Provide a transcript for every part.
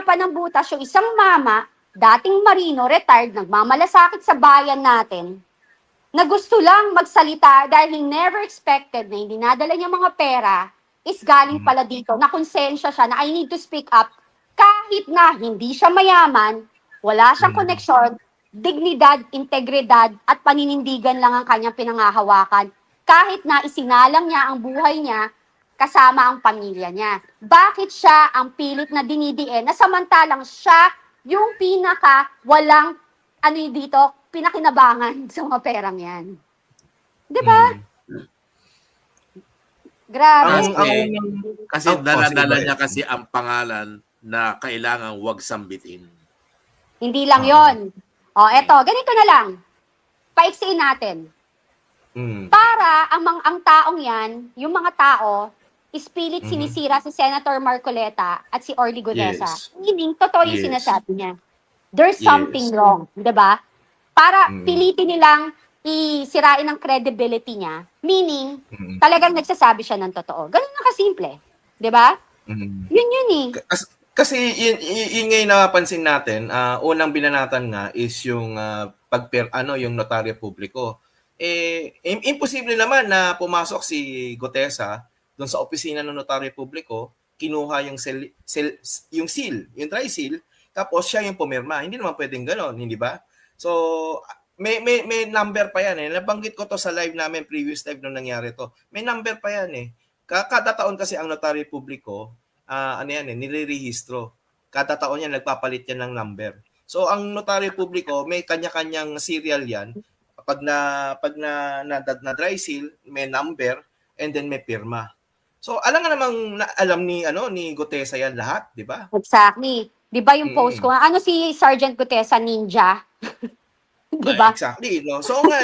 harapan ng butas yung isang mama, dating marino, retired, nagmamalasakit sa bayan natin, na gusto lang magsalita dahil he never expected na hindi nadala niya mga pera, is galing pala dito, na konsensya siya na I need to speak up, kahit na hindi siya mayaman, wala siyang koneksyon, dignidad, integridad, at paninindigan lang ang kanyang pinangahawakan, kahit na isinalang niya ang buhay niya, kasama ang pamilya niya. Bakit siya ang pilit na dinidiin na samantalang siya yung walang dito, pinakinabangan sa mga perang yan. Di ba? Grabe. Kasi dala-dala niya kasi ang pangalan na kailangang wag sambitin. Hindi lang yon. Eto, ganito na lang. Paiksiin natin. Para ang taong yan, yung mga tao, ispilit sinisira si Senator Marcoleta at si Orly Gutesa. Meaning, totoo yung sinasabi niya. There's something wrong, di ba? Para pilitin nilang isirain ang credibility niya. Meaning, talagang nagsasabi siya ng totoo. Ganun na kasimple. Di ba? Yun eh. Kasi yun ngayon napansin natin, unang binanatan nga is yung yung notaryo publiko. Imposible naman na pumasok si Gutesa doon sa opisina ng notaryo publiko, kinuha yung seal, yung dry seal, tapos siya yung pumirma. Hindi naman pwedeng gano'n, hindi ba? So, may number pa yan eh. Nabanggit ko to sa live namin, previous live nung nangyari to. May number pa yan eh. Kada taon kasi ang notaryo publiko, nire-rehistro. Kada taon yan, nagpapalit yan ng number. So, ang notaryo publiko, may kanya-kanyang serial yan. Pag na dry seal, may number, and then may pirma. So, alam ni Gutesa yan lahat, di ba? Exactly. Di ba yung post ko? Ano si Sergeant Gutesa, ninja? Di ba? Exactly. No? So, nga,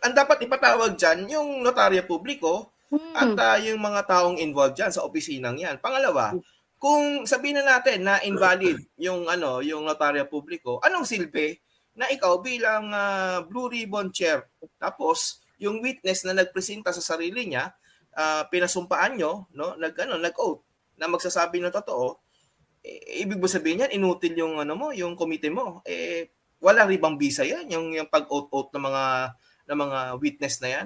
ang dapat ipatawag dyan, yung notaryo publiko at yung mga taong involved dyan sa opisinang yan. Pangalawa, kung sabihin na natin na invalid yung notaryo publiko, anong silbi na ikaw bilang Blue Ribbon Chair, tapos yung witness na nagpresenta sa sarili niya, pinasumpaan nyo, no, nag-oath na magsasabi ng totoo, ibig sabihin yan, inutil yung yung committee mo. Walang ribang bisa yan, yung pag-oath ng mga witness na yan.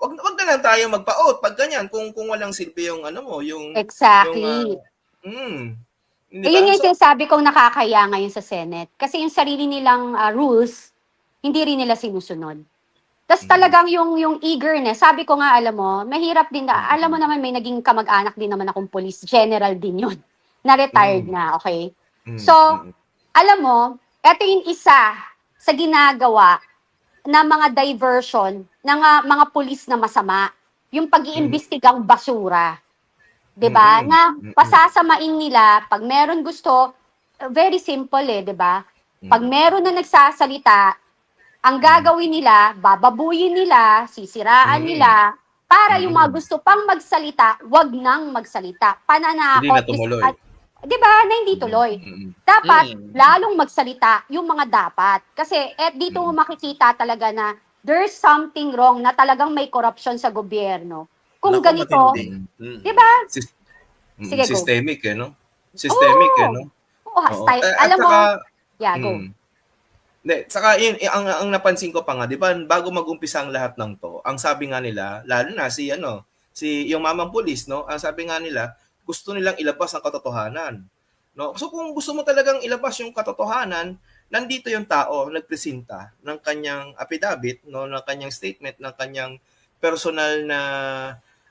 Wag na lang tayo magpa-oath pag ganyan kung walang silbi yung yung exactly. Yun yung sinasabi kong nakakaya ngayon sa Senate. Kasi yung sarili nilang rules, hindi rin nila sinusunod. Tapos talagang yung eagerness, sabi ko nga, alam mo, mahirap din alam mo naman may naging kamag-anak din naman akong police general din yun, na retired na, okay? So, alam mo, eto yung isa sa ginagawa na mga diversion ng mga police na masama, yung pag-iimbestigang basura. 'Di ba? Na pasasamain nila pag meron gusto, very simple 'di ba? Pag meron na nagsasalita, ang gagawin nila, bababuyin nila, sisiraan nila para yung mga gusto pang magsalita, wag nang magsalita. Pananakot. Hindi na tumuloy. 'Di ba? Na hindi tuloy. Dapat lalong magsalita yung mga dapat. Kasi dito mo makikita talaga na there's something wrong, na talagang may corruption sa gobyerno. Kung ganito, 'di ba? Sige, systemic no? Systemic no? Alam mo, go. Saka ang napansin ko pa nga, 'di ba, bago mag-umpisa ang lahat ng to, ang sabi nga nila, lalo na si yung mamang pulis, no? Ang sabi nga nila, gusto nilang ilabas ang katotohanan, no? So kung gusto mo talagang ilabas yung katotohanan, nandito yung tao nagpresenta ng kanyang affidavit, no, ng kanyang statement, ng kanyang personal na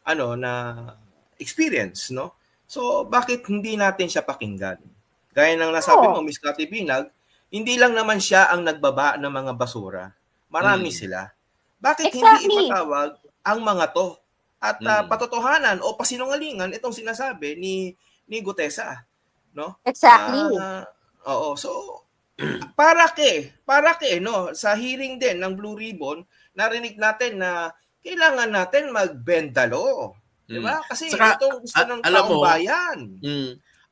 na experience, no? So bakit hindi natin siya pakinggan? Gaya ng nasabi mo, Miss Cathy Binag, hindi lang naman siya ang nagbaba ng mga basura. Marami sila. Bakit hindi ipatawag ang mga to? At patotohanan o pasinungalingan itong sinasabi ni Gutesa, no? Exactly. Oo. So para no, sa hearing din ng Blue Ribbon, narinig natin na kailangan natin mag-bend the law. Diba? Kasi ito gusto ng taong bayan.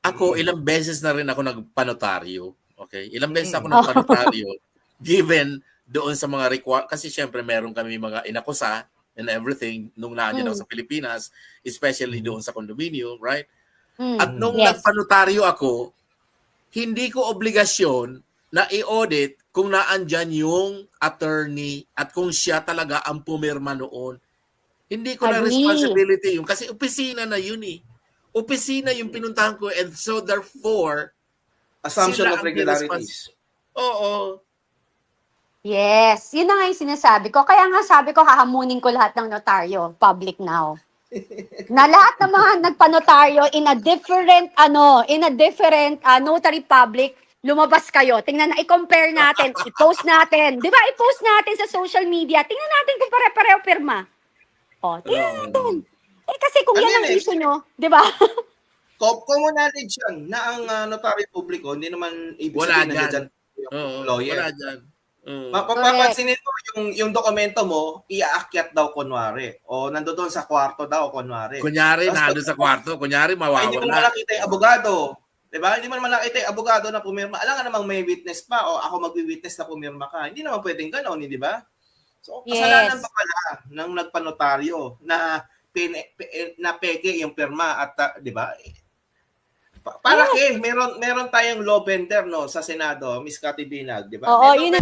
Ako, ilang beses na rin ako nagpanotaryo. Okay? Ilang beses ako nagpanotaryo given doon sa mga kasi syempre meron kami mga inakusa and everything nung nandiyan ako sa Pilipinas, especially doon sa condominium, right? At nung nagpanotaryo ako, hindi ko obligasyon na i-audit kung naandyan yung attorney at kung siya talaga ang pumirma noon. Hindi ko na Agree. responsibility yun kasi opisina na yun eh. Opisina yung pinuntahan ko and so therefore, Assumption sila of ang regularities. Oo. Yes, yun na nga yung sinasabi ko. Kaya nga sabi ko, hahamunin ko lahat ng notaryo, public now. Na lahat ng mga nagpanotaryo in a different notary public, lumabas kayo. Tingnan na, i-compare natin, i-post natin. Di ba, i-post natin sa social media. Tingnan natin kung pare-pareho pirma. O, tingnan natin. Kasi kung yan ang issue nyo, di ba? Common knowledge yan na ang notaryo publiko, hindi naman ibig sabihin na dyan yung lawyer. Wala dyan. Mapapansinin mo yung dokumento mo, iaakyat daw kunwari. O nandoon sa kwarto daw kunwari. Kunyari, nandun sa kwarto. Kunyari, mawawala. Hindi mo naman nakita yung abogado. Diba? Hindi mo naman nakita yung abogado na pumirma. Alam nga namang may witness pa o ako magwi-witness na pumirma ka. Hindi naman pwedeng gano'n, di ba? So, kasalanan pa pala ng nagpanotaryo na peke yung pirma at di ba? Para meron tayong law bender no sa Senado, Miss Cathy Binag, di ba? Oo, yun